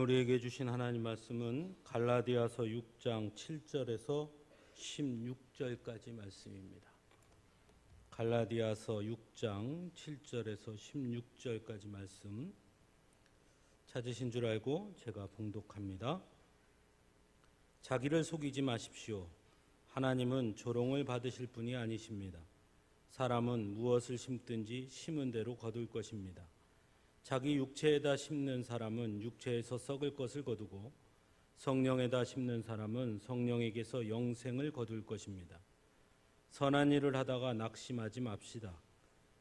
우리에게 주신 하나님 말씀은 갈라디아서 6장 7절에서 16절까지 말씀입니다. 갈라디아서 6장 7절에서 16절까지 말씀 찾으신 줄 알고 제가 봉독합니다. 자기를 속이지 마십시오. 하나님은 조롱을 받으실 분이 아니십니다. 사람은 무엇을 심든지 심은 대로 거둘 것입니다. 자기 육체에다 심는 사람은 육체에서 썩을 것을 거두고 성령에다 심는 사람은 성령에게서 영생을 거둘 것입니다. 선한 일을 하다가 낙심하지 맙시다.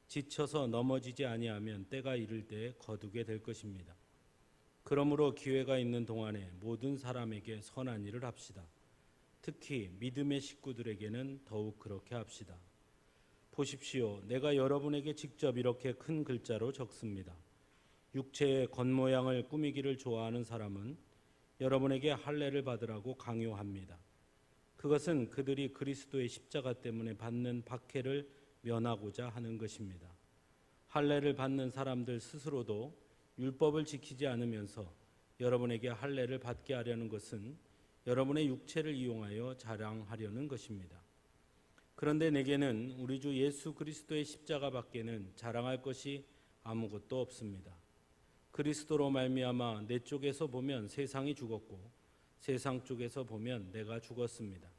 지쳐서 넘어지지 아니하면 때가 이를 때에 거두게 될 것입니다. 그러므로 기회가 있는 동안에 모든 사람에게 선한 일을 합시다. 특히 믿음의 식구들에게는 더욱 그렇게 합시다. 보십시오. 내가 여러분에게 직접 이렇게 큰 글자로 적습니다. 육체의 겉모양을 꾸미기를 좋아하는 사람은 여러분에게 할례를 받으라고 강요합니다. 그것은 그들이 그리스도의 십자가 때문에 받는 박해를 면하고자 하는 것입니다. 할례를 받는 사람들 스스로도 율법을 지키지 않으면서 여러분에게 할례를 받게 하려는 것은 여러분의 육체를 이용하여 자랑하려는 것입니다. 그런데 내게는 우리 주 예수 그리스도의 십자가 밖에는 자랑할 것이 아무것도 없습니다. 그리스도로 말미암아 내 쪽에서 보면 세상이 죽었고 세상 쪽에서 보면 내가 죽었습니다.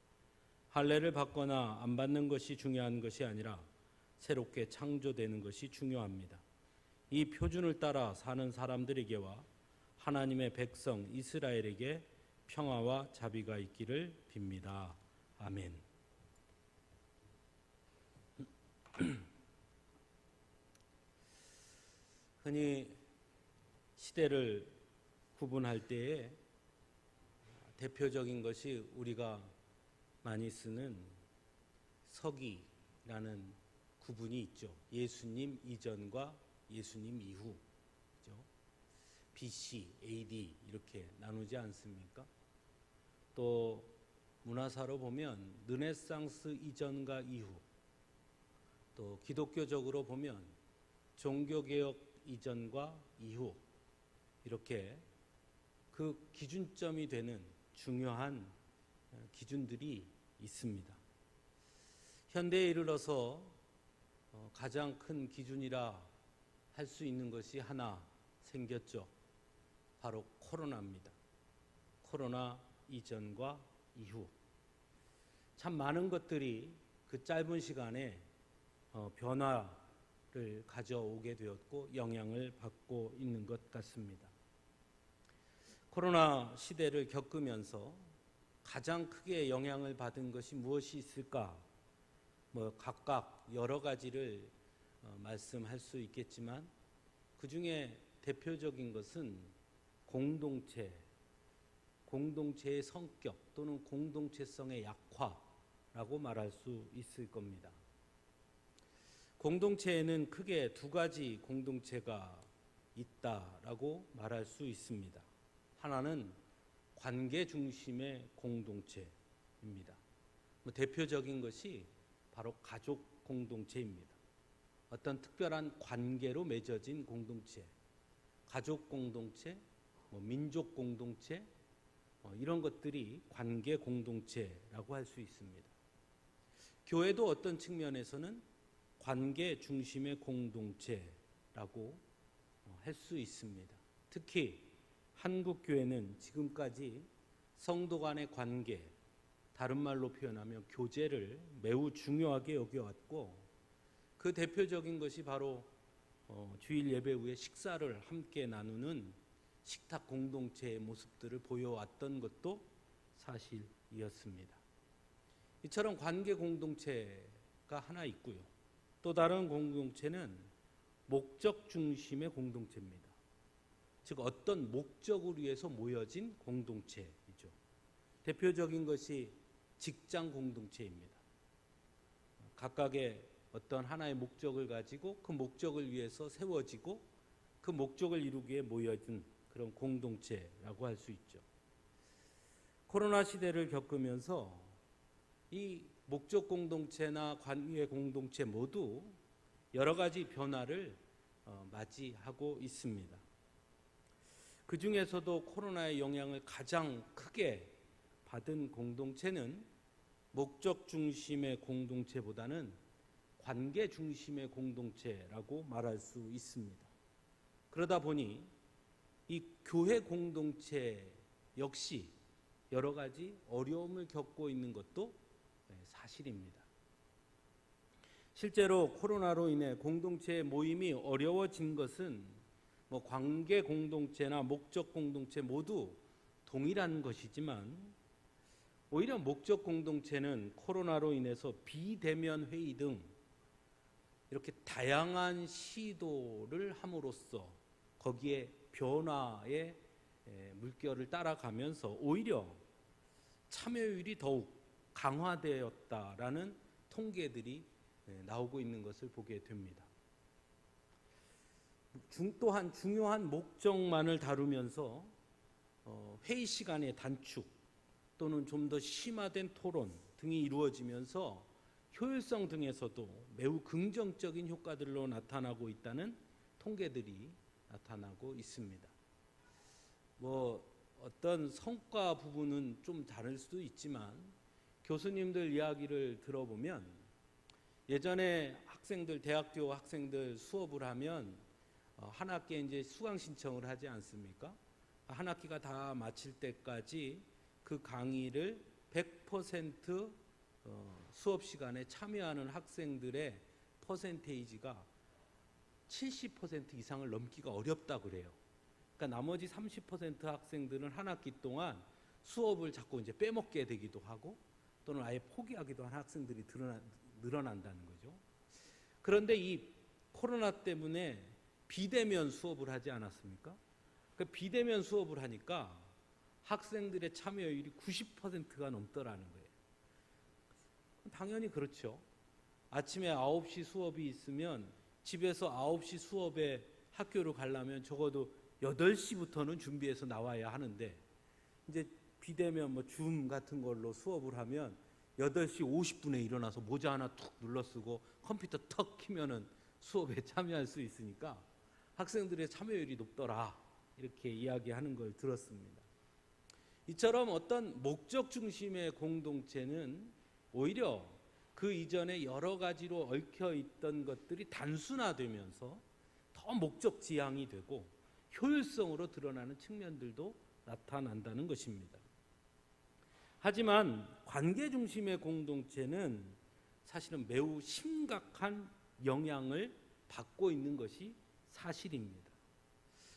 할례를 받거나 안 받는 것이 중요한 것이 아니라 새롭게 창조되는 것이 중요합니다. 이 표준을 따라 사는 사람들에게와 하나님의 백성 이스라엘에게 평화와 자비가 있기를 빕니다. 아멘. 흔히 시대를 구분할 때에 대표적인 것이 우리가 많이 쓰는 서기라는 구분이 있죠. 예수님 이전과 예수님 이후, 그죠? BC, AD 이렇게 나누지 않습니까? 또 문화사로 보면 르네상스 이전과 이후, 또 기독교적으로 보면 종교개혁 이전과 이후, 이렇게 그 기준점이 되는 중요한 기준들이 있습니다. 현대에 이르러서 가장 큰 기준이라 할 수 있는 것이 하나 생겼죠. 바로 코로나입니다. 코로나 이전과 이후. 참 많은 것들이 그 짧은 시간에 변화를 가져오게 되었고 영향을 받고 있는 것 같습니다. 코로나 시대를 겪으면서 가장 크게 영향을 받은 것이 무엇이 있을까? 각각 여러 가지를 말씀할 수 있겠지만 그 중에 대표적인 것은 공동체의 성격 또는 공동체성의 약화라고 말할 수 있을 겁니다. 공동체에는 크게 두 가지 공동체가 있다라고 말할 수 있습니다. 하나는 관계 중심의 공동체입니다. 대표적인 것이 바로 가족 공동체입니다. 어떤 특별한 관계로 맺어진 공동체, 가족 공동체, 민족 공동체, 이런 것들이 관계 공동체라고 할 수 있습니다. 교회도 어떤 측면에서는 관계 중심의 공동체라고 할 수 있습니다. 특히 한국 교회는 지금까지 성도 간의 관계, 다른 말로 표현하면 교제를 매우 중요하게 여겨왔고 그 대표적인 것이 바로 주일 예배 후에 식사를 함께 나누는 식탁 공동체의 모습들을 보여왔던 것도 사실이었습니다. 이처럼 관계 공동체가 하나 있고요. 또 다른 공동체는 목적 중심의 공동체입니다. 즉 어떤 목적을 위해서 모여진 공동체이죠. 대표적인 것이 직장 공동체입니다. 각각의 어떤 하나의 목적을 가지고 그 목적을 위해서 세워지고 그 목적을 이루기 위해 모여진 그런 공동체라고 할 수 있죠. 코로나 시대를 겪으면서 이 목적 공동체나 관계 공동체 모두 여러 가지 변화를 맞이하고 있습니다. 그 중에서도 코로나의 영향을 가장 크게 받은 공동체는 목적 중심의 공동체보다는 관계 중심의 공동체라고 말할 수 있습니다. 그러다 보니 이 교회 공동체 역시 여러 가지 어려움을 겪고 있는 것도 사실입니다. 실제로 코로나로 인해 공동체의 모임이 어려워진 것은 관계 공동체나 목적 공동체 모두 동일한 것이지만 오히려 목적 공동체는 코로나로 인해서 비대면 회의 등 이렇게 다양한 시도를 함으로써 거기에 변화의 물결을 따라가면서 오히려 참여율이 더욱 강화되었다라는 통계들이 나오고 있는 것을 보게 됩니다. 또한 중요한 목적만을 다루면서 회의 시간의 단축 또는 좀 더 심화된 토론 등이 이루어지면서 효율성 등에서도 매우 긍정적인 효과들로 나타나고 있다는 통계들이 나타나고 있습니다. 어떤 성과 부분은 좀 다를 수도 있지만 교수님들 이야기를 들어보면 예전에 대학교 학생들 수업을 하면 한 학기에 이제 수강 신청을 하지 않습니까? 한 학기가 다 마칠 때까지 그 강의를 100% 수업 시간에 참여하는 학생들의 퍼센테이지가 70% 이상을 넘기가 어렵다고 그래요. 그러니까 나머지 30% 학생들은 한 학기 동안 수업을 자꾸 이제 빼먹게 되기도 하고 또는 아예 포기하기도 하는 학생들이 늘어난다는 거죠. 그런데 이 코로나 때문에 비대면 수업을 하지 않았습니까? 그 비대면 수업을 하니까 학생들의 참여율이 90%가 넘더라는 거예요. 당연히 그렇죠. 아침에 9시 수업이 있으면 집에서 9시 수업에 학교를 가려면 적어도 8시부터는 준비해서 나와야 하는데 이제 비대면 줌 같은 걸로 수업을 하면 8시 50분에 일어나서 모자 하나 툭 눌러쓰고 컴퓨터 턱 키면은 수업에 참여할 수 있으니까 학생들의 참여율이 높더라 이렇게 이야기하는 걸 들었습니다. 이처럼 어떤 목적 중심의 공동체는 오히려 그 이전에 여러 가지로 얽혀 있던 것들이 단순화되면서 더 목적 지향이 되고 효율성으로 드러나는 측면들도 나타난다는 것입니다. 하지만 관계 중심의 공동체는 사실은 매우 심각한 영향을 받고 있는 것이 사실입니다.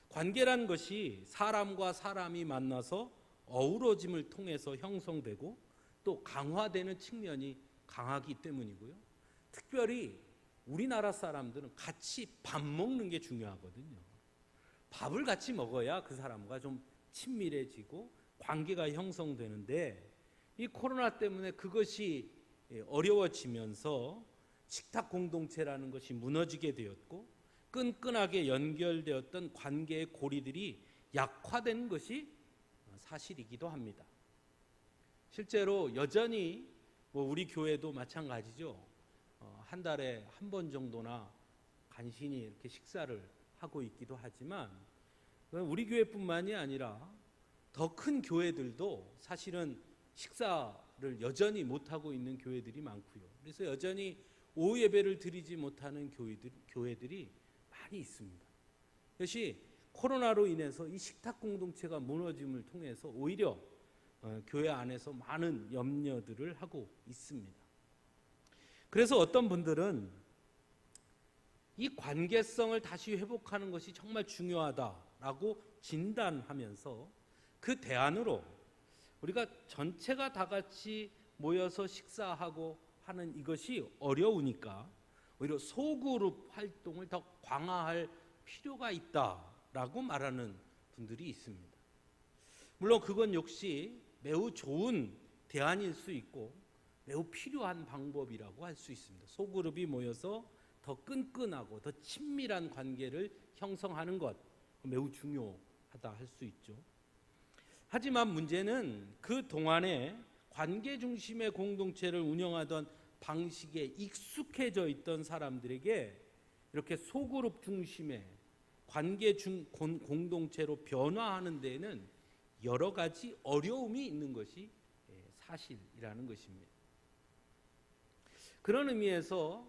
관계란 것이 사람과 사람이 만나서 어우러짐을 통해서 형성되고 또 강화되는 측면이 강하기 때문이고요. 특별히 우리나라 사람들은 같이 밥 먹는 게 중요하거든요. 밥을 같이 먹어야 그 사람과 좀 친밀해지고 관계가 형성되는데 이 코로나 때문에 그것이 어려워지면서 식탁 공동체라는 것이 무너지게 되었고 끈끈하게 연결되었던 관계의 고리들이 약화된 것이 사실이기도 합니다. 실제로 여전히 우리 교회도 마찬가지죠. 한 달에 한 번 정도나 간신히 이렇게 식사를 하고 있기도 하지만 우리 교회뿐만이 아니라 더 큰 교회들도 사실은 식사를 여전히 못하고 있는 교회들이 많고요. 그래서 여전히 오후 예배를 드리지 못하는 교회들이 많이 있습니다. 그것이 코로나로 인해서 이 식탁 공동체가 무너짐을 통해서 오히려 교회 안에서 많은 염려들을 하고 있습니다. 그래서 어떤 분들은 이 관계성을 다시 회복하는 것이 정말 중요하다라고 진단하면서 그 대안으로 우리가 전체가 다 같이 모여서 식사하고 하는 이것이 어려우니까 오히려 소그룹 활동을 더 강화할 필요가 있다라고 말하는 분들이 있습니다. 물론 그건 역시 매우 좋은 대안일 수 있고 매우 필요한 방법이라고 할 수 있습니다. 소그룹이 모여서 더 끈끈하고 더 친밀한 관계를 형성하는 것 매우 중요하다 할 수 있죠. 하지만 문제는 그 동안에 관계 중심의 공동체를 운영하던 방식에 익숙해져 있던 사람들에게 이렇게 소그룹 중심의 관계 공동체로 변화하는 데에는 여러 가지 어려움이 있는 것이 사실이라는 것입니다. 그런 의미에서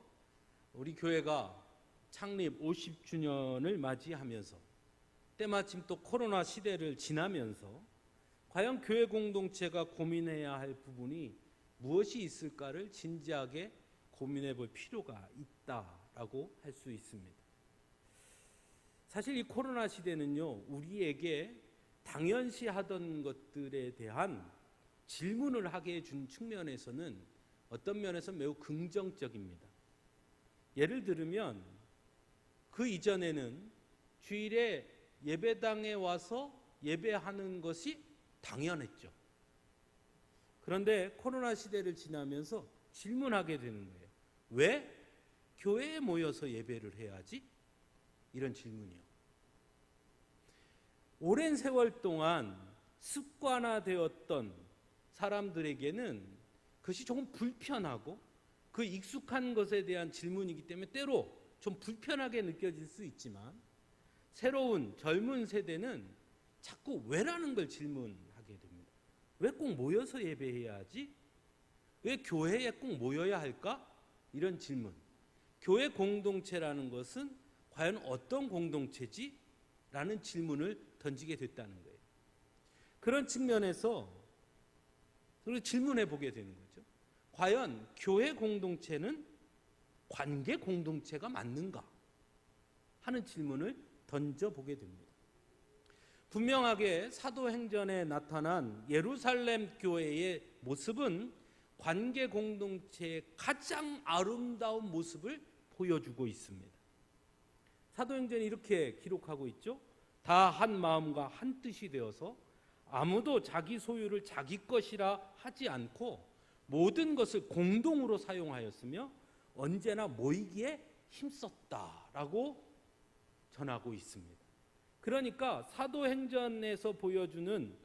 우리 교회가 창립 50주년을 맞이하면서 때마침 또 코로나 시대를 지나면서 과연 교회 공동체가 고민해야 할 부분이 무엇이 있을까를 진지하게 고민해 볼 필요가 있다라고 할 수 있습니다. 사실 이 코로나 시대는요, 우리에게 당연시 하던 것들에 대한 질문을 하게 해준 측면에서는 어떤 면에서 매우 긍정적입니다. 예를 들면 그 이전에는 주일에 예배당에 와서 예배하는 것이 당연했죠. 그런데 코로나 시대를 지나면서 질문하게 되는 거예요. 왜 교회에 모여서 예배를 해야지? 이런 질문이요. 오랜 세월 동안 습관화되었던 사람들에게는 그것이 조금 불편하고 그 익숙한 것에 대한 질문이기 때문에 때로 좀 불편하게 느껴질 수 있지만 새로운 젊은 세대는 자꾸 왜라는 걸 질문하게 됩니다. 왜 꼭 모여서 예배해야 하지? 왜 교회에 꼭 모여야 할까? 이런 질문. 교회 공동체라는 것은 과연 어떤 공동체지? 라는 질문을 던지게 됐다는 거예요. 그런 측면에서 질문해 보게 되는 거죠. 과연 교회 공동체는 관계 공동체가 맞는가? 하는 질문을 던져보게 됩니다. 분명하게 사도행전에 나타난 예루살렘 교회의 모습은 관계 공동체의 가장 아름다운 모습을 보여주고 있습니다. 사도행전이 이렇게 기록하고 있죠. 다 한 마음과 한 뜻이 되어서 아무도 자기 소유를 자기 것이라 하지 않고 모든 것을 공동으로 사용하였으며 언제나 모이기에 힘썼다라고 전하고 있습니다. 그러니까 사도행전에서 보여주는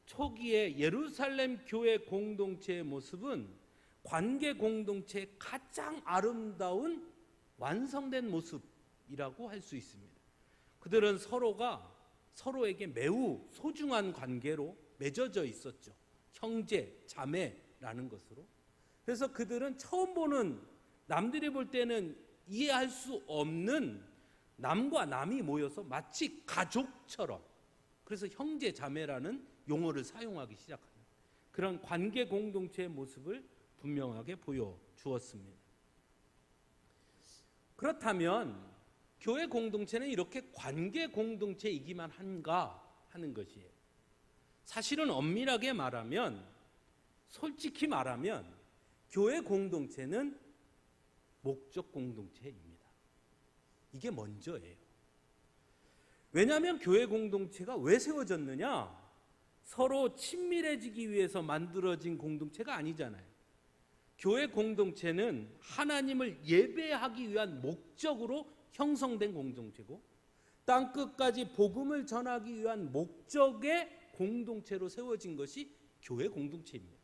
초기의 예루살렘 교회 공동체의 모습은 관계 공동체의 가장 아름다운 완성된 모습이라고 할 수 있습니다. 그들은 서로가 서로에게 매우 소중한 관계로 맺어져 있었죠. 형제, 자매라는 것으로. 그래서 그들은 처음 보는, 남들이 볼 때는 이해할 수 없는 남과 남이 모여서 마치 가족처럼, 그래서 형제, 자매라는 용어를 사용하기 시작하는 그런 관계 공동체의 모습을 분명하게 보여주었습니다. 그렇다면 교회 공동체는 이렇게 관계 공동체이기만 한가 하는 것이에요. 사실은 엄밀하게 말하면, 솔직히 말하면 교회 공동체는 목적 공동체입니다. 이게 먼저예요. 왜냐하면 교회 공동체가 왜 세워졌느냐? 서로 친밀해지기 위해서 만들어진 공동체가 아니잖아요. 교회 공동체는 하나님을 예배하기 위한 목적으로 형성된 공동체고 땅끝까지 복음을 전하기 위한 목적의 공동체로 세워진 것이 교회 공동체입니다.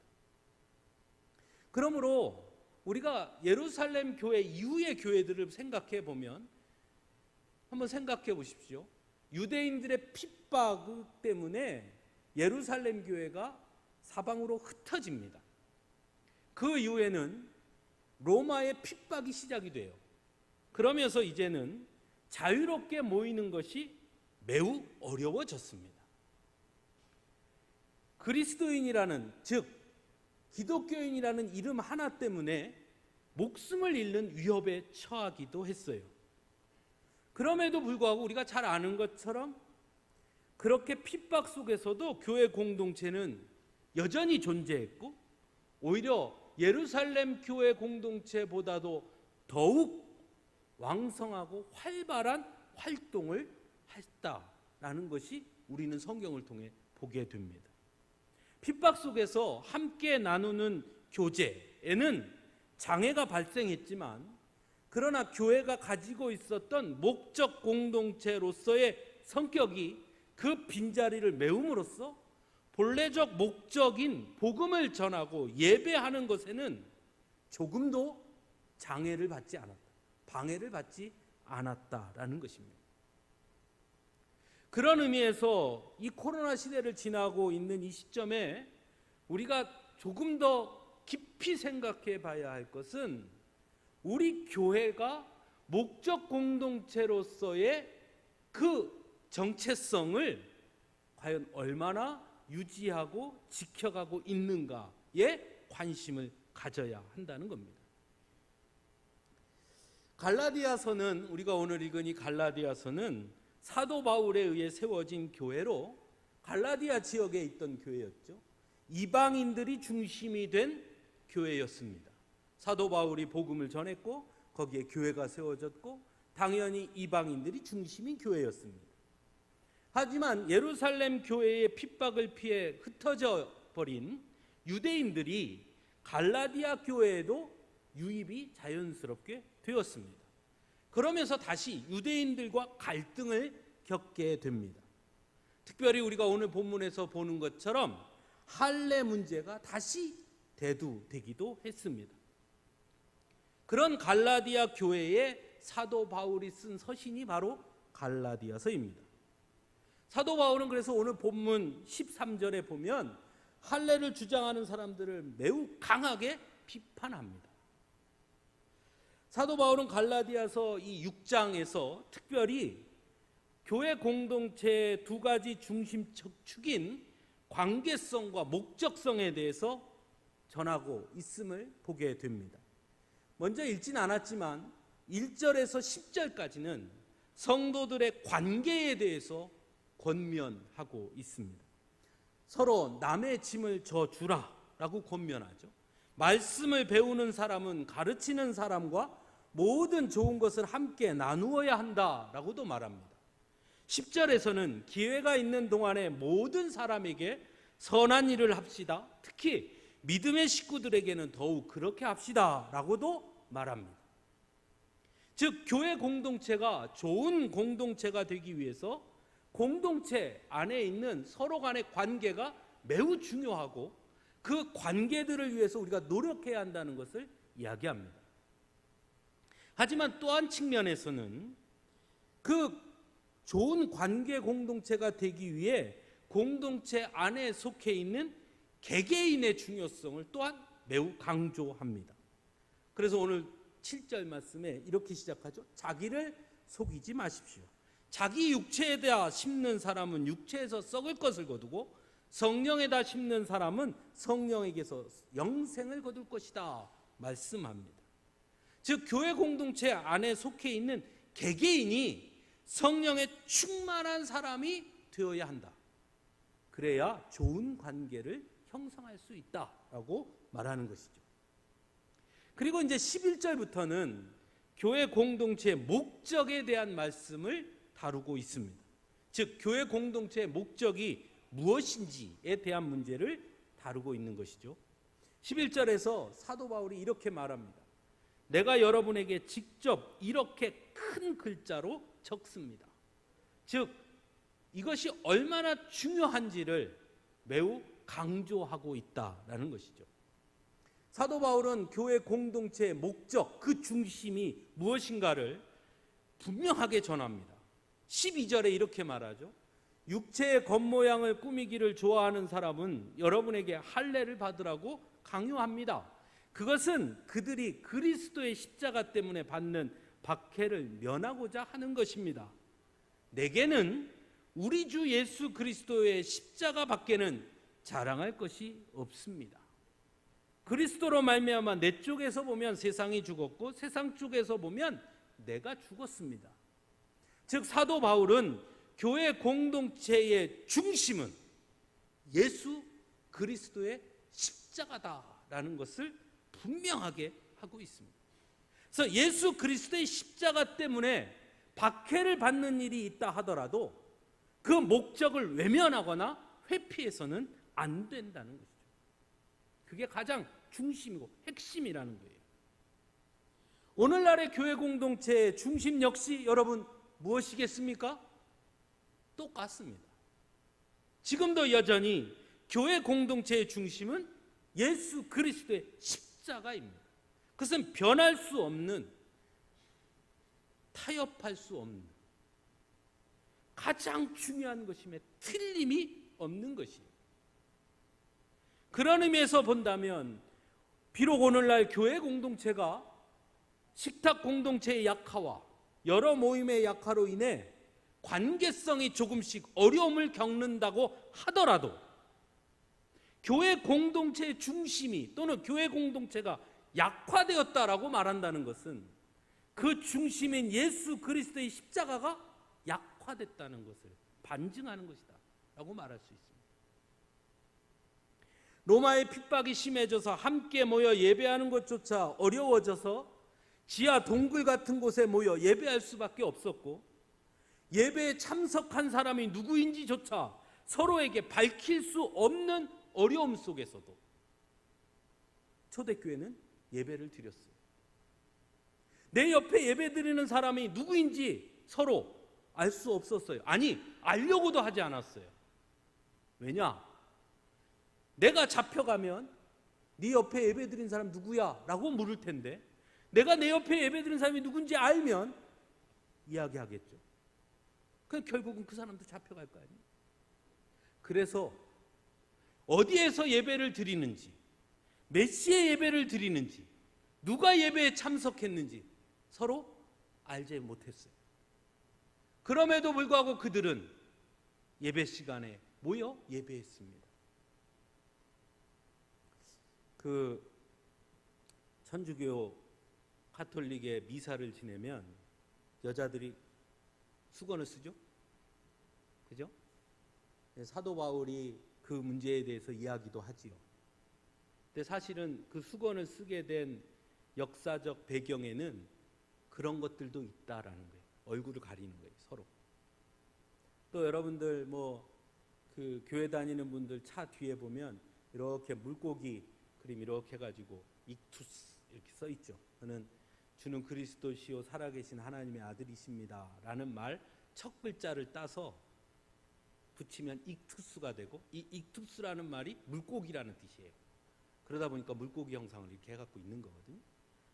그러므로 우리가 예루살렘 교회 이후의 교회들을 생각해 보면 한번 생각해 보십시오. 유대인들의 핍박 때문에 예루살렘 교회가 사방으로 흩어집니다. 그 이후에는 로마의 핍박이 시작이 돼요. 그러면서 이제는 자유롭게 모이는 것이 매우 어려워졌습니다. 그리스도인이라는, 즉 기독교인이라는 이름 하나 때문에 목숨을 잃는 위협에 처하기도 했어요. 그럼에도 불구하고 우리가 잘 아는 것처럼 그렇게 핍박 속에서도 교회 공동체는 여전히 존재했고 오히려 예루살렘 교회 공동체보다도 더욱 왕성하고 활발한 활동을 했다라는 것이 우리는 성경을 통해 보게 됩니다. 핍박 속에서 함께 나누는 교제에는 장애가 발생했지만 그러나 교회가 가지고 있었던 목적 공동체로서의 성격이 그 빈자리를 메움으로써 본래적 목적인 복음을 전하고 예배하는 것에는 조금도 장애를 받지 않았다. 방해를 받지 않았다라는 것입니다. 그런 의미에서 이 코로나 시대를 지나고 있는 이 시점에 우리가 조금 더 깊이 생각해 봐야 할 것은 우리 교회가 목적 공동체로서의 그 정체성을 과연 얼마나 유지하고 지켜가고 있는가에 관심을 가져야 한다는 겁니다. 갈라디아서는, 우리가 오늘 읽은 이 갈라디아서는 사도 바울에 의해 세워진 교회로 갈라디아 지역에 있던 교회였죠. 이방인들이 중심이 된 교회였습니다. 사도 바울이 복음을 전했고 거기에 교회가 세워졌고 당연히 이방인들이 중심인 교회였습니다. 하지만 예루살렘 교회의 핍박을 피해 흩어져 버린 유대인들이 갈라디아 교회에도 유입이 자연스럽게 되었습니다. 그러면서 다시 유대인들과 갈등을 겪게 됩니다. 특별히 우리가 오늘 본문에서 보는 것처럼 할례 문제가 다시 대두되기도 했습니다. 그런 갈라디아 교회에 사도 바울이 쓴 서신이 바로 갈라디아서입니다. 사도 바울은 그래서 오늘 본문 13절에 보면 할례를 주장하는 사람들을 매우 강하게 비판합니다. 사도 바울은 갈라디아서 이 6장에서 특별히 교회 공동체의 두 가지 중심적 축인 관계성과 목적성에 대해서 전하고 있음을 보게 됩니다. 먼저 읽진 않았지만 1절에서 10절까지는 성도들의 관계에 대해서 권면하고 있습니다. 서로 남의 짐을 져주라 라고 권면하죠. 말씀을 배우는 사람은 가르치는 사람과 모든 좋은 것을 함께 나누어야 한다라고도 말합니다. 10절에서는 기회가 있는 동안에 모든 사람에게 선한 일을 합시다. 특히 믿음의 식구들에게는 더욱 그렇게 합시다라고도 말합니다. 즉 교회 공동체가 좋은 공동체가 되기 위해서 공동체 안에 있는 서로 간의 관계가 매우 중요하고 그 관계들을 위해서 우리가 노력해야 한다는 것을 이야기합니다. 하지만 또 한 측면에서는 그 좋은 관계 공동체가 되기 위해 공동체 안에 속해 있는 개개인의 중요성을 또한 매우 강조합니다. 그래서 오늘 7절 말씀에 이렇게 시작하죠. 자기를 속이지 마십시오. 자기 육체에다 심는 사람은 육체에서 썩을 것을 거두고 성령에다 심는 사람은 성령에게서 영생을 거둘 것이다 말씀합니다. 즉 교회 공동체 안에 속해 있는 개개인이 성령에 충만한 사람이 되어야 한다. 그래야 좋은 관계를 형성할 수 있다라고 말하는 것이죠. 그리고 이제 11절부터는 교회 공동체의 목적에 대한 말씀을 다루고 있습니다. 즉 교회 공동체의 목적이 무엇인지에 대한 문제를 다루고 있는 것이죠. 11절에서 사도 바울이 이렇게 말합니다. 내가 여러분에게 직접 이렇게 큰 글자로 적습니다. 즉 이것이 얼마나 중요한지를 매우 강조하고 있다라는 것이죠. 사도 바울은 교회 공동체의 목적, 그 중심이 무엇인가를 분명하게 전합니다. 12절에 이렇게 말하죠. 육체의 겉모양을 꾸미기를 좋아하는 사람은 여러분에게 할례를 받으라고 강요합니다. 그것은 그들이 그리스도의 십자가 때문에 받는 박해를 면하고자 하는 것입니다. 내게는 우리 주 예수 그리스도의 십자가 밖에는 자랑할 것이 없습니다. 그리스도로 말미암아 내 쪽에서 보면 세상이 죽었고 세상 쪽에서 보면 내가 죽었습니다. 즉 사도 바울은 교회 공동체의 중심은 예수 그리스도의 십자가다라는 것을 분명하게 하고 있습니다. 그래서 예수 그리스도의 십자가 때문에 박해를 받는 일이 있다 하더라도 그 목적을 외면하거나 회피해서는 안 된다는 것이죠. 그게 가장 중심이고 핵심이라는 거예요. 오늘날의 교회 공동체의 중심 역시 여러분 무엇이겠습니까? 똑같습니다. 지금도 여전히 교회 공동체의 중심은 예수 그리스도의 십자가입니다. 그것은 변할 수 없는, 타협할 수 없는, 가장 중요한 것임에 틀림이 없는 것이에요. 그런 의미에서 본다면 비록 오늘날 교회 공동체가 식탁 공동체의 약화와 여러 모임의 약화로 인해 관계성이 조금씩 어려움을 겪는다고 하더라도 교회 공동체의 중심이 또는 교회 공동체가 약화되었다라고 말한다는 것은 그 중심인 예수 그리스도의 십자가가 약화됐다는 것을 반증하는 것이다 라고 말할 수 있습니다. 로마의 핍박이 심해져서 함께 모여 예배하는 것조차 어려워져서 지하 동굴 같은 곳에 모여 예배할 수밖에 없었고, 예배에 참석한 사람이 누구인지조차 서로에게 밝힐 수 없는 어려움 속에서도 초대교회는 예배를 드렸어요. 내 옆에 예배 드리는 사람이 누구인지 서로 알 수 없었어요. 아니, 알려고도 하지 않았어요. 왜냐? 내가 잡혀가면 네 옆에 예배 드린 사람 누구야? 라고 물을 텐데, 내가 내 옆에 예배 드린 사람이 누군지 알면 이야기하겠죠. 그럼 결국은 그 사람도 잡혀갈 거 아니에요. 그래서 어디에서 예배를 드리는지, 몇 시에 예배를 드리는지, 누가 예배에 참석했는지 서로 알지 못했어요. 그럼에도 불구하고 그들은 예배 시간에 모여 예배했습니다. 그 천주교 가톨릭의 미사를 지내면 여자들이 수건을 쓰죠? 그죠? 사도 바울이 그 문제에 대해서 이야기도 하지요. 근데 사실은 그 수건을 쓰게 된 역사적 배경에는 그런 것들도 있다라는 거예요. 얼굴을 가리는 거예요, 서로. 또 여러분들 그 교회 다니는 분들 차 뒤에 보면 이렇게 물고기 그림 이렇게 해가지고 익투스 이렇게 써 있죠. 저는 주는 그리스도시요 살아계신 하나님의 아들이십니다 라는 말 첫 글자를 따서 붙이면 익투스가 되고, 이 익투스라는 말이 물고기라는 뜻이에요. 그러다 보니까 물고기 형상을 이렇게 해갖고 있는 거거든요.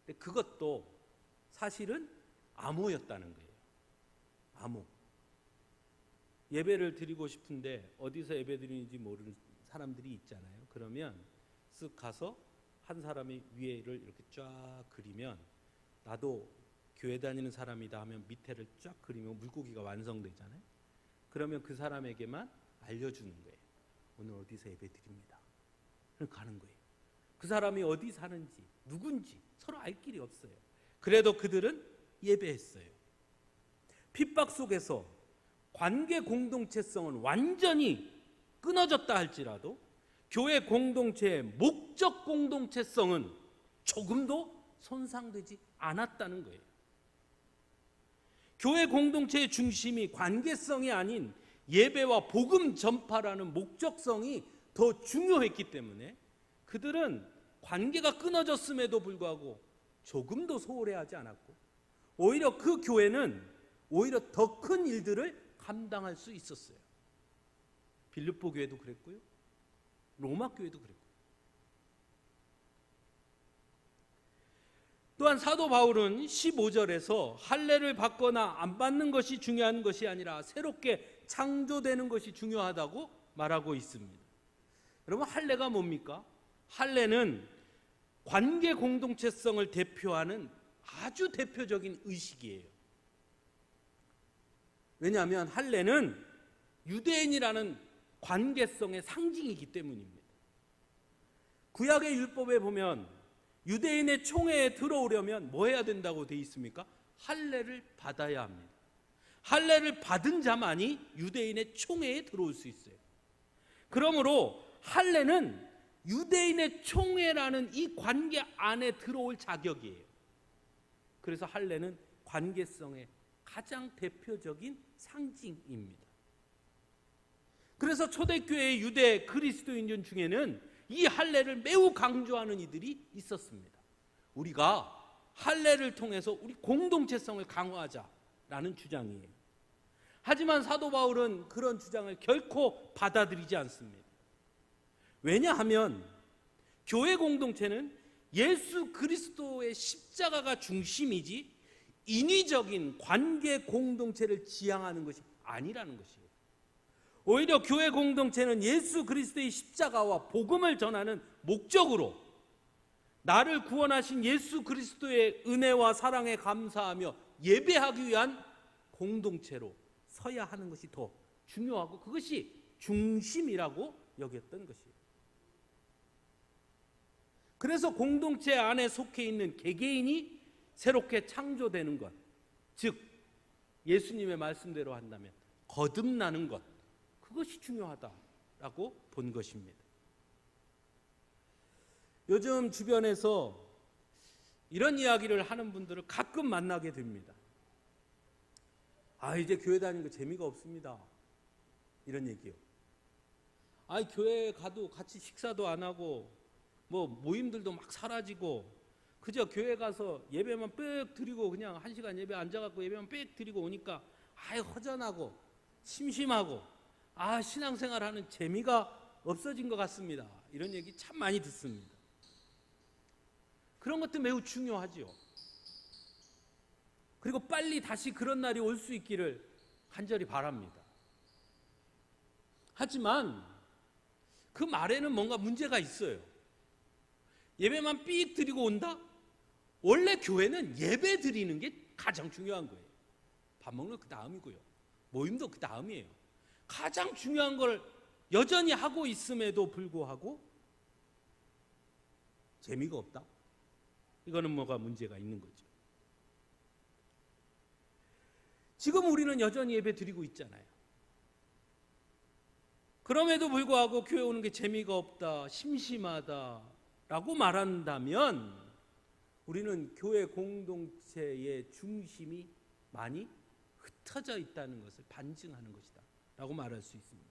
근데 그것도 사실은 암호였다는 거예요. 암호. 예배를 드리고 싶은데 어디서 예배 드리는지 모르는 사람들이 있잖아요. 그러면 쓱 가서 한 사람이 위에를 이렇게 쫙 그리면, 나도 교회 다니는 사람이다 하면 밑에를 쫙 그리면 물고기가 완성되잖아요. 그러면 그 사람에게만 알려주는 거예요. 오늘 어디서 예배 드립니다. 그럼 가는 거예요. 그 사람이 어디 사는지 누군지 서로 알 길이 없어요. 그래도 그들은 예배했어요. 핍박 속에서 관계 공동체성은 완전히 끊어졌다 할지라도 교회 공동체의 목적 공동체성은 조금도 손상되지 않았다는 거예요. 교회 공동체의 중심이 관계성이 아닌 예배와 복음 전파라는 목적성이 더 중요했기 때문에 그들은 관계가 끊어졌음에도 불구하고 조금도 소홀해하지 않았고, 오히려 그 교회는 오히려 더 큰 일들을 감당할 수 있었어요. 빌립보 교회도 그랬고요, 로마 교회도 그랬고. 또한 사도 바울은 15절에서 할례를 받거나 안 받는 것이 중요한 것이 아니라 새롭게 창조되는 것이 중요하다고 말하고 있습니다. 여러분, 할례가 뭡니까? 할례는 관계 공동체성을 대표하는 아주 대표적인 의식이에요. 왜냐하면 할례는 유대인이라는 관계성의 상징이기 때문입니다. 구약의 율법에 보면 유대인의 총회에 들어오려면 뭐 해야 된다고 되어 있습니까? 할례를 받아야 합니다. 할례를 받은 자만이 유대인의 총회에 들어올 수 있어요. 그러므로 할례는 유대인의 총회라는 이 관계 안에 들어올 자격이에요. 그래서 할례는 관계성의 가장 대표적인 상징입니다. 그래서 초대교회의 유대 그리스도인들 중에는 이 할례를 매우 강조하는 이들이 있었습니다. 우리가 할례를 통해서 우리 공동체성을 강화하자라는 주장이에요. 하지만 사도 바울은 그런 주장을 결코 받아들이지 않습니다. 왜냐하면 교회 공동체는 예수 그리스도의 십자가가 중심이지 인위적인 관계 공동체를 지향하는 것이 아니라는 것이에요. 오히려 교회 공동체는 예수 그리스도의 십자가와 복음을 전하는 목적으로 나를 구원하신 예수 그리스도의 은혜와 사랑에 감사하며 예배하기 위한 공동체로 서야 하는 것이 더 중요하고 그것이 중심이라고 여겼던 것이에요. 그래서 공동체 안에 속해 있는 개개인이 새롭게 창조되는 것, 즉 예수님의 말씀대로 한다면 거듭나는 것, 그것이 중요하다라고 본 것입니다. 요즘 주변에서 이런 이야기를 하는 분들을 가끔 만나게 됩니다. 이제 교회 다니는 거 재미가 없습니다. 이런 얘기요. 교회 가도 같이 식사도 안 하고 모임들도 막 사라지고 그저 교회 가서 예배만 빽 드리고 그냥 1시간 예배 앉아갖고 예배만 빽 드리고 오니까 허전하고 심심하고 신앙생활하는 재미가 없어진 것 같습니다. 이런 얘기 참 많이 듣습니다. 그런 것도 매우 중요하죠. 그리고 빨리 다시 그런 날이 올 수 있기를 간절히 바랍니다. 하지만 그 말에는 뭔가 문제가 있어요. 예배만 삑 드리고 온다? 원래 교회는 예배 드리는 게 가장 중요한 거예요. 밥 먹는 거 그 다음이고요. 모임도 그 다음이에요. 가장 중요한 걸 여전히 하고 있음에도 불구하고 재미가 없다? 이거는 뭐가 문제가 있는 거죠. 지금 우리는 여전히 예배 드리고 있잖아요. 그럼에도 불구하고 교회 오는 게 재미가 없다, 심심하다라고 말한다면 우리는 교회 공동체의 중심이 많이 흩어져 있다는 것을 반증하는 것이다 라고 말할 수 있습니다.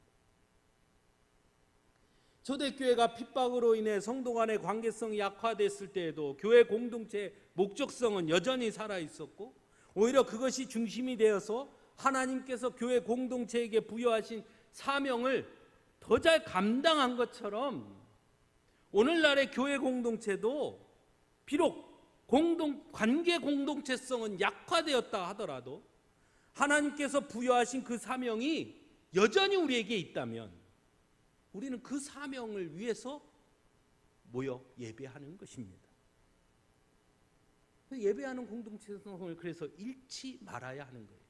초대교회가 핍박으로 인해 성도 간의 관계성이 약화됐을 때에도 교회 공동체의 목적성은 여전히 살아있었고 오히려 그것이 중심이 되어서 하나님께서 교회 공동체에게 부여하신 사명을 더 잘 감당한 것처럼 오늘날의 교회 공동체도 비록 관계 공동체성은 약화되었다 하더라도 하나님께서 부여하신 그 사명이 여전히 우리에게 있다면 우리는 그 사명을 위해서 모여 예배하는 것입니다. 예배하는 공동체성을 그래서 잃지 말아야 하는 거예요.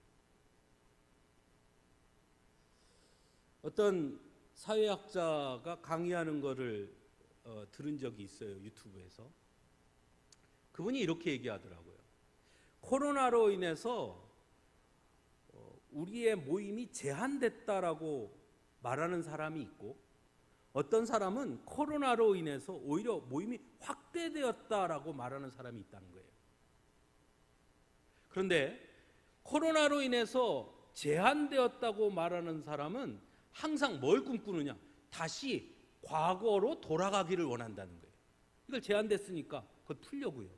어떤 사회학자가 강의하는 거를 들은 적이 있어요. 유튜브에서. 그분이 이렇게 얘기하더라고요. 코로나로 인해서 우리의 모임이 제한됐다라고 말하는 사람이 있고 어떤 사람은 코로나로 인해서 오히려 모임이 확대되었다라고 말하는 사람이 있다는 거예요. 그런데 코로나로 인해서 제한되었다고 말하는 사람은 항상 뭘 꿈꾸느냐? 다시 과거로 돌아가기를 원한다는 거예요. 이걸 제한됐으니까 그걸 풀려고요.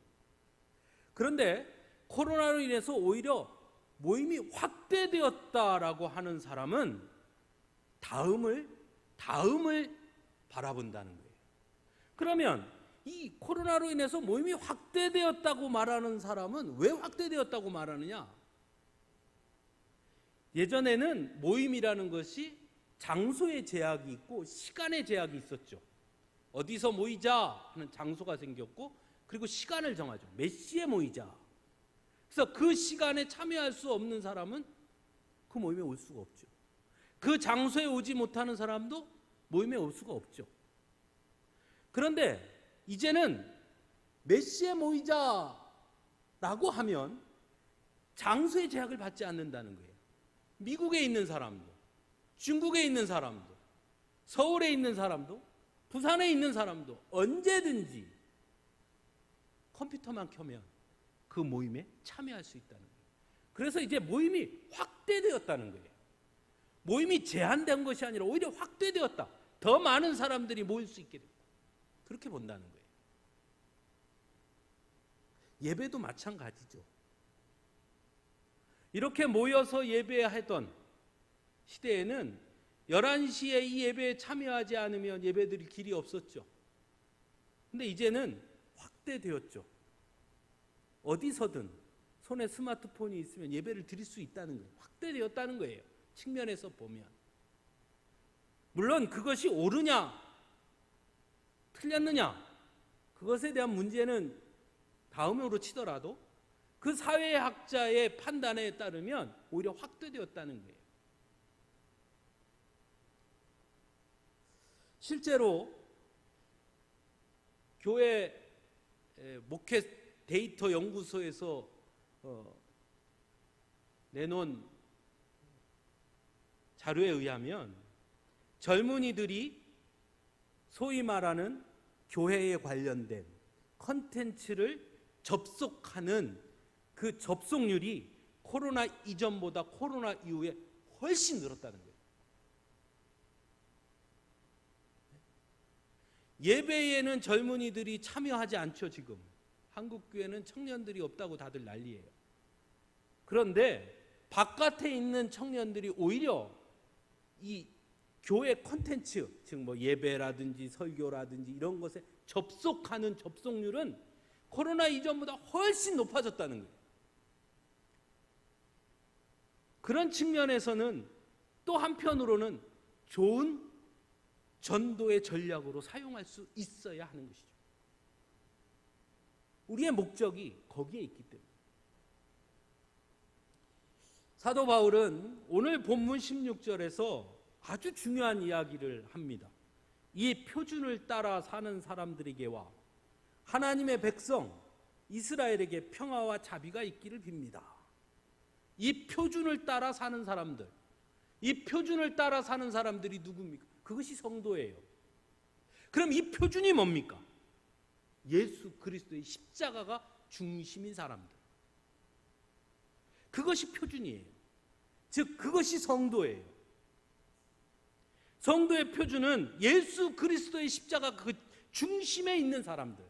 그런데 코로나로 인해서 오히려 모임이 확대되었다라고 하는 사람은 다음을 바라본다는 거예요. 그러면 이 코로나로 인해서 모임이 확대되었다고 말하는 사람은 왜 확대되었다고 말하느냐? 예전에는 모임이라는 것이 장소의 제약이 있고 시간의 제약이 있었죠. 어디서 모이자 하는 장소가 생겼고 그리고 시간을 정하죠. 몇 시에 모이자. 그래서 그 시간에 참여할 수 없는 사람은 그 모임에 올 수가 없죠. 그 장소에 오지 못하는 사람도 모임에 올 수가 없죠. 그런데 이제는 몇 시에 모이자라고 하면 장소의 제약을 받지 않는다는 거예요. 미국에 있는 사람도, 중국에 있는 사람도, 서울에 있는 사람도, 부산에 있는 사람도 언제든지 컴퓨터만 켜면 그 모임에 참여할 수 있다는 거예요. 그래서 이제 모임이 확대되었다는 거예요. 모임이 제한된 것이 아니라 오히려 확대되었다. 더 많은 사람들이 모일 수 있게 됐다. 그렇게 본다는 거예요. 예배도 마찬가지죠. 이렇게 모여서 예배하던 시대에는 11시에 이 예배에 참여하지 않으면 예배드릴 길이 없었죠. 근데 이제는 확대되었죠. 어디서든 손에 스마트폰이 있으면 예배를 드릴 수 있다는 거예요. 확대되었다는 거예요. 측면에서 보면. 물론 그것이 옳으냐 틀렸느냐 그것에 대한 문제는 다음으로 치더라도 그 사회학자의 판단에 따르면 오히려 확대되었다는 거예요. 실제로 교회 목회 데이터 연구소에서 내놓은 자료에 의하면 젊은이들이 소위 말하는 교회에 관련된 컨텐츠를 접속하는 그 접속률이 코로나 이전보다 코로나 이후에 훨씬 늘었다는 거예요. 예배에는 젊은이들이 참여하지 않죠. 지금 한국교회는 청년들이 없다고 다들 난리예요. 그런데 바깥에 있는 청년들이 오히려 이 교회 콘텐츠, 즉 뭐 예배라든지 설교라든지 이런 것에 접속하는 접속률은 코로나 이전보다 훨씬 높아졌다는 거예요. 그런 측면에서는 또 한편으로는 좋은 전도의 전략으로 사용할 수 있어야 하는 것이죠. 우리의 목적이 거기에 있기 때문에. 사도 바울은 오늘 본문 16절에서 아주 중요한 이야기를 합니다. 이 표준을 따라 사는 사람들에게와 하나님의 백성 이스라엘에게 평화와 자비가 있기를 빕니다. 이 표준을 따라 사는 사람들, 이 표준을 따라 사는 사람들이 누굽니까? 그것이 성도예요. 그럼 이 표준이 뭡니까? 예수 그리스도의 십자가가 중심인 사람들. 그것이 표준이에요. 즉 그것이 성도예요. 성도의 표준은 예수 그리스도의 십자가 그 중심에 있는 사람들.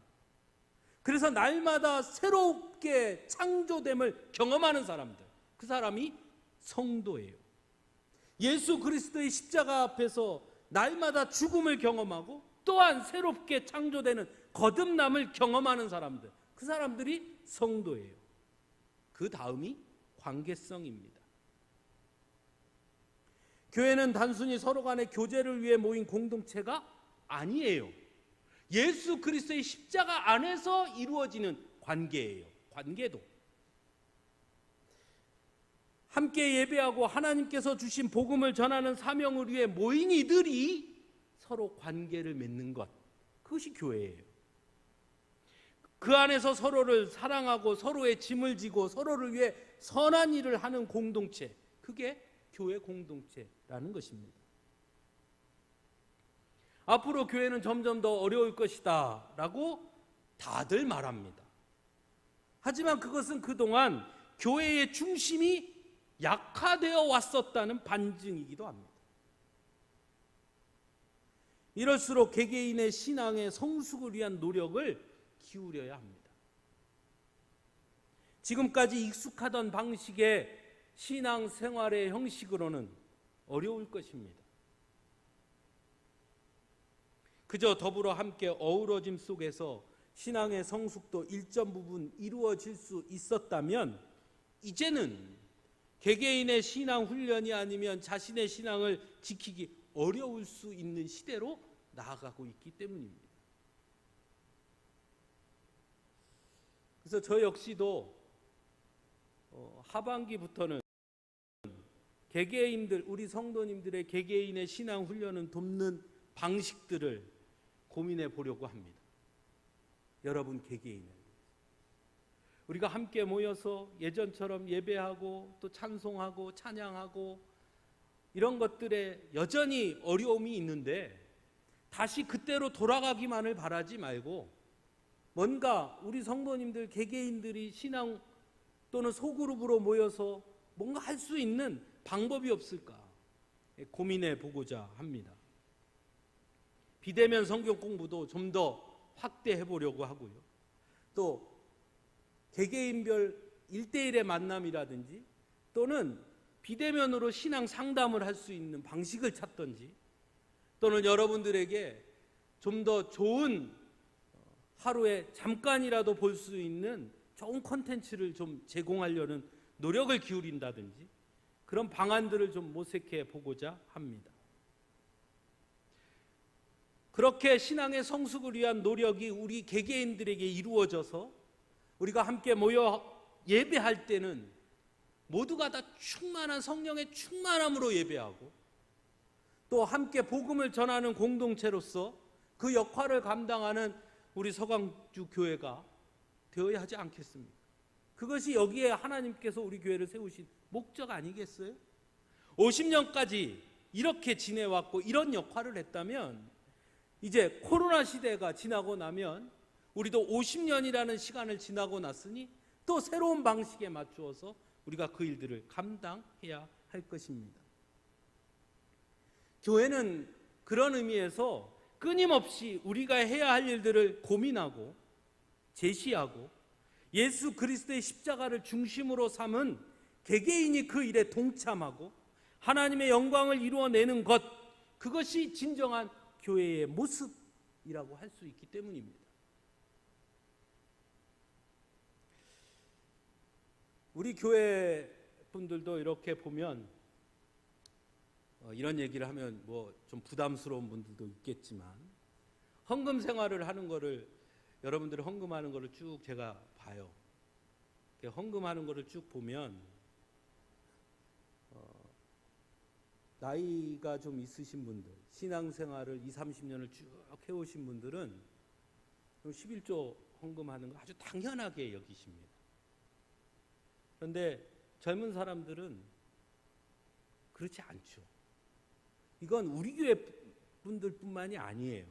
그래서 날마다 새롭게 창조됨을 경험하는 사람들. 그 사람이 성도예요. 예수 그리스도의 십자가 앞에서 날마다 죽음을 경험하고 또한 새롭게 창조되는 거듭남을 경험하는 사람들. 그 사람들이 성도예요. 그 다음이 관계성입니다. 교회는 단순히 서로 간의 교제를 위해 모인 공동체가 아니에요. 예수 그리스도의 십자가 안에서 이루어지는 관계예요. 관계도. 함께 예배하고 하나님께서 주신 복음을 전하는 사명을 위해 모인 이들이 서로 관계를 맺는 것. 그것이 교회예요. 그 안에서 서로를 사랑하고 서로의 짐을 지고 서로를 위해 선한 일을 하는 공동체. 그게 교회 공동체라는 것입니다. 앞으로 교회는 점점 더 어려울 것이다 라고 다들 말합니다. 하지만 그것은 그동안 교회의 중심이 약화되어 왔었다는 반증이기도 합니다. 이럴수록 개개인의 신앙의 성숙을 위한 노력을 기울여야 합니다. 지금까지 익숙하던 방식의 신앙 생활의 형식으로는 어려울 것입니다. 그저 더불어 함께 어우러짐 속에서 신앙의 성숙도 일정 부분 이루어질 수 있었다면 이제는 개개인의 신앙 훈련이 아니면 자신의 신앙을 지키기 어려울 수 있는 시대로 나아가고 있기 때문입니다. 그래서 저 역시도 하반기부터는 개개인들, 우리 성도님들의 개개인의 신앙 훈련을 돕는 방식들을 고민해 보려고 합니다. 여러분 개개인을. 우리가 함께 모여서 예전처럼 예배하고 또 찬송하고 찬양하고 이런 것들에 여전히 어려움이 있는데 다시 그때로 돌아가기만을 바라지 말고 뭔가 우리 성도님들 개개인들이 신앙 또는 소그룹으로 모여서 뭔가 할 수 있는 방법이 없을까 고민해 보고자 합니다. 비대면 성경 공부도 좀 더 확대해 보려고 하고요. 또 개개인별 1대1의 만남이라든지 또는 비대면으로 신앙 상담을 할 수 있는 방식을 찾든지 또는 여러분들에게 좀 더 좋은 하루에 잠깐이라도 볼 수 있는 좋은 콘텐츠를 좀 제공하려는 노력을 기울인다든지 그런 방안들을 좀 모색해 보고자 합니다. 그렇게 신앙의 성숙을 위한 노력이 우리 개개인들에게 이루어져서 우리가 함께 모여 예배할 때는 모두가 다 충만한 성령의 충만함으로 예배하고 또 함께 복음을 전하는 공동체로서 그 역할을 감당하는 우리 서강주 교회가 되어야 하지 않겠습니까? 그것이 여기에 하나님께서 우리 교회를 세우신 목적 아니겠어요? 50년까지 이렇게 지내왔고 이런 역할을 했다면 이제 코로나 시대가 지나고 나면 우리도 50년이라는 시간을 지나고 났으니 또 새로운 방식에 맞추어서 우리가 그 일들을 감당해야 할 것입니다. 교회는 그런 의미에서 끊임없이 우리가 해야 할 일들을 고민하고 제시하고 예수 그리스도의 십자가를 중심으로 삼은 개개인이 그 일에 동참하고 하나님의 영광을 이루어내는 것, 그것이 진정한 교회의 모습이라고 할 수 있기 때문입니다. 우리 교회 분들도 이렇게 보면 이런 얘기를 하면 뭐 좀 부담스러운 분들도 있겠지만 헌금 생활을 하는 거를 여러분들이 헌금하는 거를 쭉 제가 봐요. 헌금하는 거를 쭉 보면 나이가 좀 있으신 분들, 신앙생활을 20, 30년을 쭉 해오신 분들은 11조 헌금하는 거 아주 당연하게 여기십니다. 그런데 젊은 사람들은 그렇지 않죠. 이건 우리 교회 분들뿐만이 아니에요.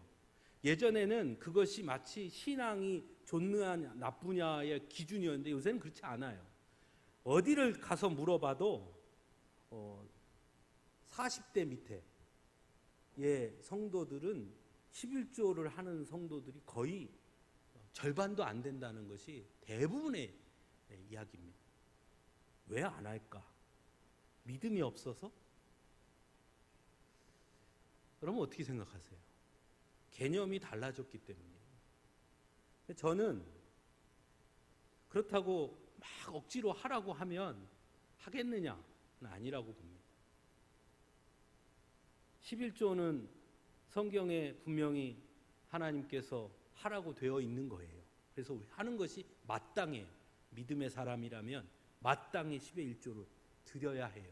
예전에는 그것이 마치 신앙이 좋느냐 나쁘냐의 기준이었는데 요새는 그렇지 않아요. 어디를 가서 물어봐도 40대 밑에 성도들은 11조를 하는 성도들이 거의 절반도 안 된다는 것이 대부분의 이야기입니다. 왜 안 할까? 믿음이 없어서? 그러면 어떻게 생각하세요? 개념이 달라졌기 때문이에요. 저는 그렇다고 막 억지로 하라고 하면 하겠느냐는 아니라고 봅니다. 11조는 성경에 분명히 하나님께서 하라고 되어 있는 거예요. 그래서 하는 것이 마땅해요. 믿음의 사람이라면 마땅히 10의 1조를 드려야 해요.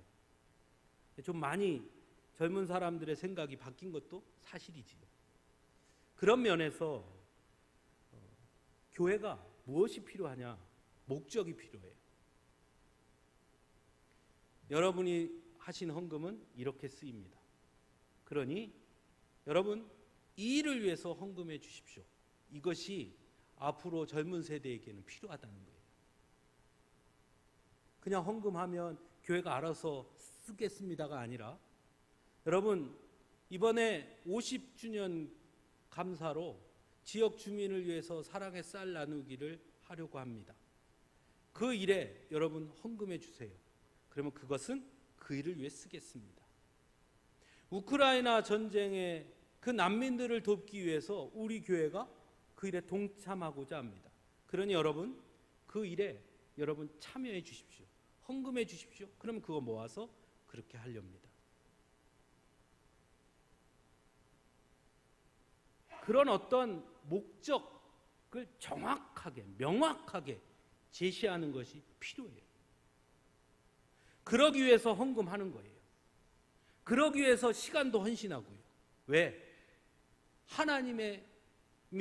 좀 많이 젊은 사람들의 생각이 바뀐 것도 사실이지요. 그런 면에서 교회가 무엇이 필요하냐? 목적이 필요해요. 여러분이 하신 헌금은 이렇게 쓰입니다. 그러니 여러분 이 일을 위해서 헌금해 주십시오. 이것이 앞으로 젊은 세대에게는 필요하다는 거예요. 그냥 헌금하면 교회가 알아서 쓰겠습니다가 아니라 여러분 이번에 50주년 감사로 지역 주민을 위해서 사랑의 쌀 나누기를 하려고 합니다. 그 일에 여러분 헌금해 주세요. 그러면 그것은 그 일을 위해 쓰겠습니다. 우크라이나 전쟁의 그 난민들을 돕기 위해서 우리 교회가 그 일에 동참하고자 합니다. 그러니 여러분 그 일에 여러분 참여해 주십시오. 헌금해 주십시오. 그러면 그거 모아서 그렇게 하렵니다. 그런 어떤 목적을 정확하게 명확하게 제시하는 것이 필요해요. 그러기 위해서 헌금하는 거예요. 그러기 위해서 시간도 헌신하고요. 왜? 하나님이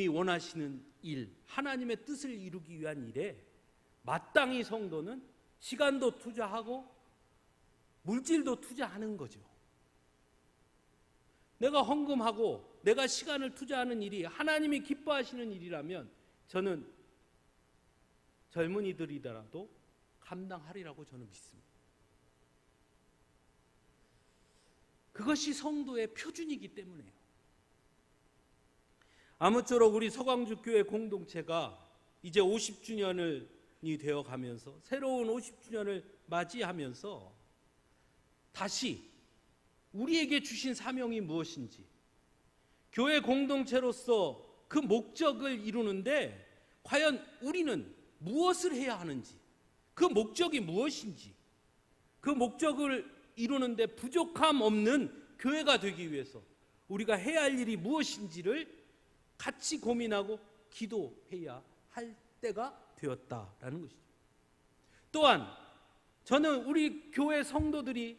원하시는 일, 하나님의 뜻을 이루기 위한 일에 마땅히 성도는 시간도 투자하고 물질도 투자하는 거죠. 내가 헌금하고 내가 시간을 투자하는 일이 하나님이 기뻐하시는 일이라면 저는 젊은이들이더라도 감당하리라고 저는 믿습니다. 그것이 성도의 표준이기 때문에요. 아무쪼록 우리 서강주교회 공동체가 이제 50주년이 되어 가면서 새로운 50주년을 맞이하면서 다시 우리에게 주신 사명이 무엇인지 교회 공동체로서 그 목적을 이루는데 과연 우리는 무엇을 해야 하는지, 그 목적이 무엇인지, 그 목적을 이루는데 부족함 없는 교회가 되기 위해서 우리가 해야 할 일이 무엇인지를 같이 고민하고 기도해야 할 때가 되었다라는 것이죠. 또한 저는 우리 교회 성도들이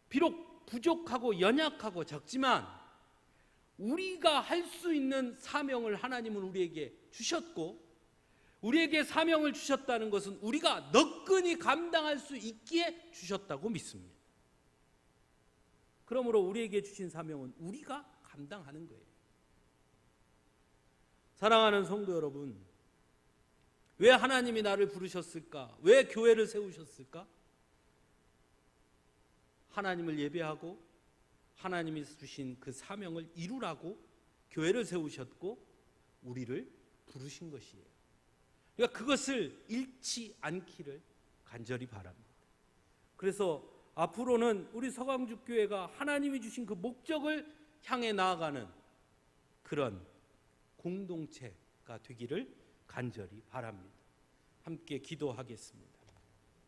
비록 부족하고 연약하고 적지만 우리가 할 수 있는 사명을 하나님은 우리에게 주셨고, 우리에게 사명을 주셨다는 것은 우리가 너끈히 감당할 수 있기에 주셨다고 믿습니다. 그러므로 우리에게 주신 사명은 우리가 감당하는 거예요. 사랑하는 성도 여러분, 왜 하나님이 나를 부르셨을까? 왜 교회를 세우셨을까? 하나님을 예배하고 하나님이 주신 그 사명을 이루라고 교회를 세우셨고 우리를 부르신 것이에요. 그러니까 그것을 잃지 않기를 간절히 바랍니다. 그래서 앞으로는 우리 서강죽교회가 하나님이 주신 그 목적을 향해 나아가는 그런 공동체가 되기를 간절히 바랍니다. 함께 기도하겠습니다.